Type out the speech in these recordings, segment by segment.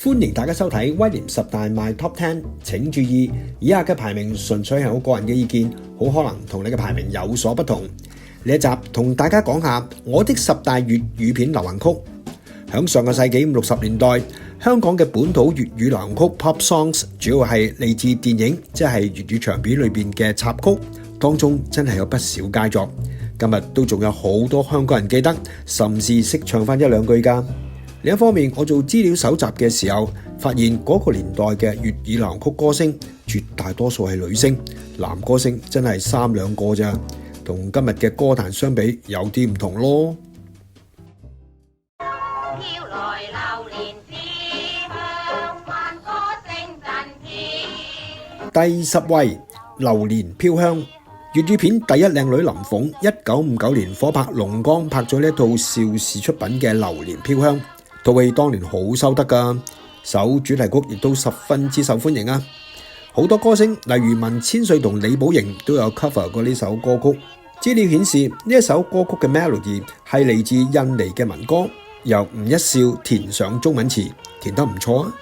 歡迎大家收睇威廉10大 My Top 10，請注意，以下嘅排名純粹係我個人嘅意見，好可能同你嘅排名有所不同。呢一集同大家講下我的10大粵語片流行曲。響上個世紀50年代，香港嘅本土粵語流行曲 Pop Songs 主要係嚟自電影，即係粵語長片裏邊嘅插曲，當中真係有不少佳作。今日都仲有好多香港人記得，甚至識唱翻一兩句㗎。另一方面，我做資料搜集嘅時候，發現嗰個年代嘅粵語流行曲歌星絕大多數係女星，男歌星真係3兩個咋，同今日嘅歌壇相比有啲唔同咯。第10位，榴蓮飄香。粵語片第一靚女林鳳1959年火拍龍江拍咗呢一套邵氏出品嘅《榴蓮飄香》，套戲當年好收得㗎，首主題曲亦都十分之受歡迎啊！好多歌星例如文千歲同李寶瑩都有 cover 過呢首歌曲。資料顯示呢一首歌曲嘅 melody 係嚟自印尼嘅民歌，由吳一笑填上中文詞，填得唔錯啊！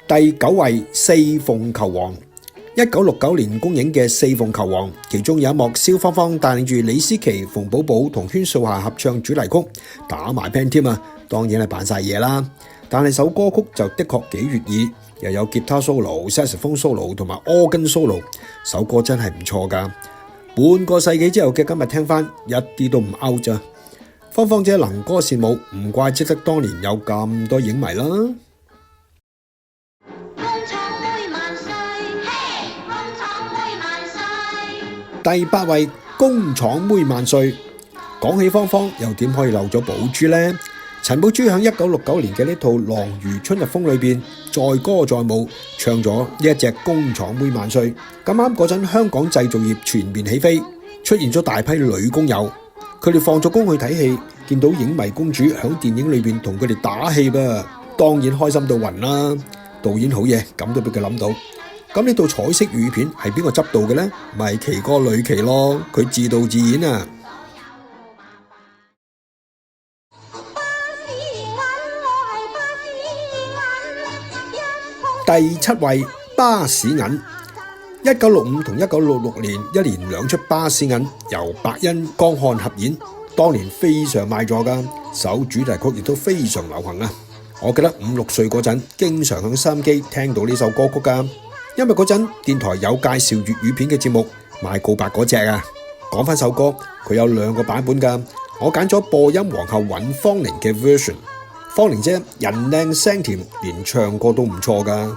第9位，四鳳求凰。1969年公映嘅《四鳳求凰》，其中有一幕蕭芳芳帶領住李思琪、馮寶寶同禤素霞合唱主題曲，打埋 band 添啊！當然係扮晒嘢啦。但係首歌曲就的確幾悅耳，又有吉他 solo、saxophone solo 同埋 organ solo， 首歌真係唔錯㗎。半個世紀之後嘅今日聽翻，一啲都唔 out 咋。芳芳姐能歌善舞，唔怪之得當年有咁多影迷啦。第8位，工廠妹萬歲。講起芳芳，又點可以漏咗寶珠呢？陳寶珠喺1969年嘅呢套《狼如春日風》裏邊，載歌載舞唱咗呢一隻工廠妹萬歲。咁啱嗰陣，香港製造業全面起飛，出現咗大批女工友，佢哋放咗工去睇戲，見到影迷公主喺電影裏邊同佢哋打戲噃，當然開心到暈啦。導演好嘢，咁都俾佢諗到。咁呢套彩色粵語片係邊個執導嘅呢？咪奇哥呂奇咯，佢自導自演啊！第7位，巴士銀。1965同1966年一連兩出巴士銀，由白欣、江漢合演，當年非常賣座㗎，首主題曲亦都非常流行啊！我記得5、6歲嗰陣，經常響收音機聽到呢首歌曲㗎。因為嗰陣電台有介紹粵語片嘅節目，賣告白嗰隻啊。講翻首歌，佢有2個版本㗎，我揀咗播音皇后尹芳玲嘅 version。芳玲姐人靚聲甜，連唱歌都唔錯㗎。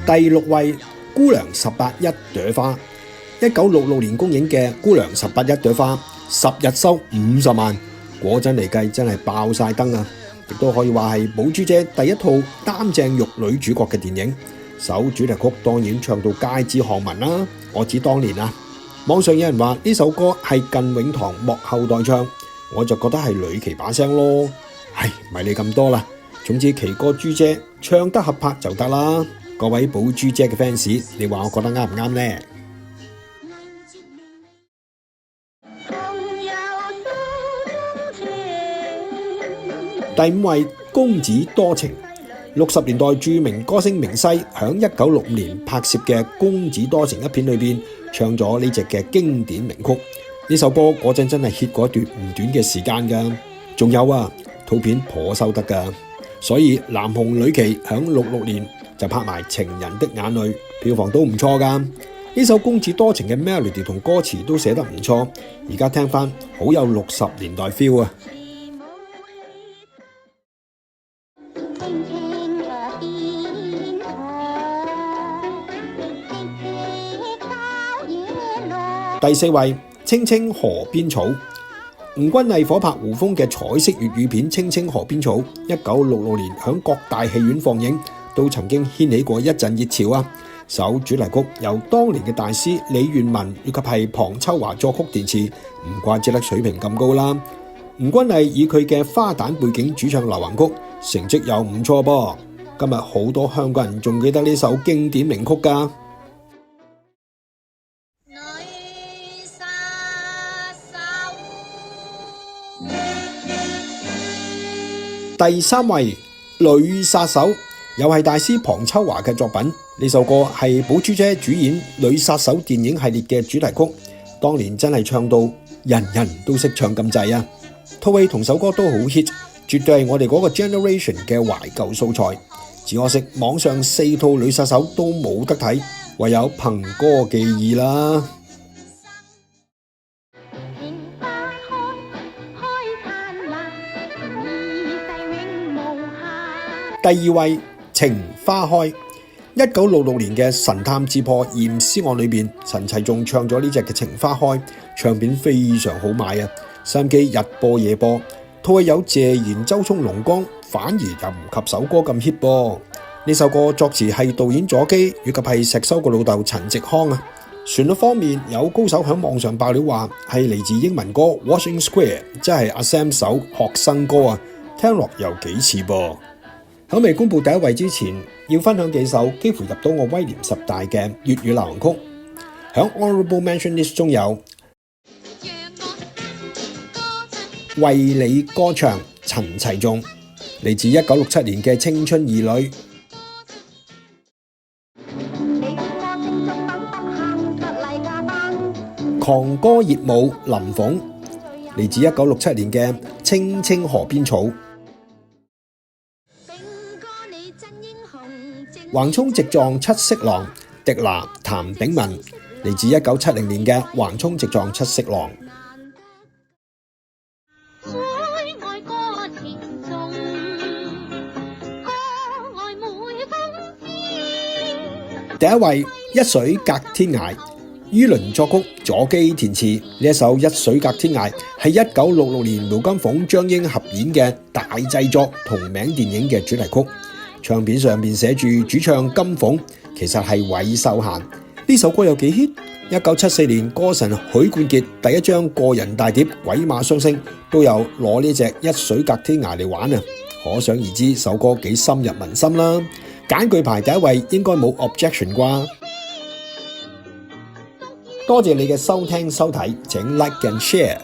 第6位，姑娘18一朵花。1966年公映嘅《姑娘18一朵花》10日收50萬。嗰陣嚟計真係爆晒燈啊！亦都可以話係寶珠姐第一套擔正玉女主角嘅電影。首主題曲當然唱到街知巷聞啦。我指當年啊，網上有人話呢首歌係靳永堂幕後代唱，我就覺得係呂奇把聲咯。唉，咪理咁多啦。總之奇哥珠姐唱得合拍就得啦。各位寶珠姐嘅 fans， 你話我覺得啱唔啱呢？第5位，公子多情。60年代著名歌星明西響1965年拍攝嘅《公子多情》一片裏邊唱咗呢隻嘅經典名曲。呢首歌嗰陣真係 hit 過一段唔短嘅時間㗎。仲有啊，套片頗收得㗎，所以南紅呂奇響66年就拍埋《情人的眼淚》，票房都唔錯㗎。呢首《公子多情》嘅 melody 同歌詞都寫得唔錯，而家聽翻好有60年代 feel 啊！第4位，青青河邊草。吳君麗火拍胡楓嘅彩色粵語片《青青河邊草》，1966年響各大戲院放映，都曾經掀起過一陣熱潮啊！首主題曲由當年嘅大師李願文以及係龐秋華作曲填詞，唔怪之得水平咁高啦。吳君麗以佢嘅花旦背景主唱流行曲，成績又唔錯噃。今日好多香港人仲記得呢首經典名曲㗎。第三位，女殺手，又係大師龐秋華嘅作品。呢首歌係寶珠姐主演《女殺手》電影系列嘅主題曲，當年真係唱到人人都識唱咁滯啊！套戲同首歌都好 hit， 絕對係我哋嗰個 generation 嘅懷舊素材。只可惜網上4套女殺手都冇得睇，唯有憑歌寄意啦。第二位，情花開。1966年嘅《神探之破驗屍案》裏邊，陳齊仲唱咗呢隻嘅《情花開》，唱片非常好賣啊！收音機日播夜播，套戲有謝賢、周聰、龍剛，反而又唔及首歌咁 hit 噃。呢首歌作詞係導演左基，以及係石修個老豆陳植康啊。旋律方面，有高手喺網上爆料話係嚟自英文歌《Washing Square》，即係阿 Sam 首學生歌啊，聽落又幾似噃。喺未公布第一位之前，要分享幾首幾乎入到我威廉10大嘅粵語流行曲。喺 Honorable Mention List 中有《為你歌唱》，陳齊仲，嚟自1967年嘅青春兒女。狂歌熱舞，林鳳，嚟自1967年嘅青青河邊草。橫衝直撞七色狼，狄娜、譚炳文，嚟自1970年嘅橫衝直撞七色狼。第一位，一水隔天涯，于倫作曲，左基填詞。呢一首《一水隔天涯》係1966年盧金鳳、張瑛合演嘅大製作同名電影嘅主題曲。唱片上面寫住主唱金鳳，其實係韋秀嫻。呢首歌有幾 hit？ 1974年歌神許冠傑第一張個人大碟《鬼馬雙星》都有攞呢隻一水隔天涯嚟玩啊！可想而知首歌幾深入民心啦。揀句排第一位應該冇 objection 啩？多謝你嘅收聽收睇，請 like and share。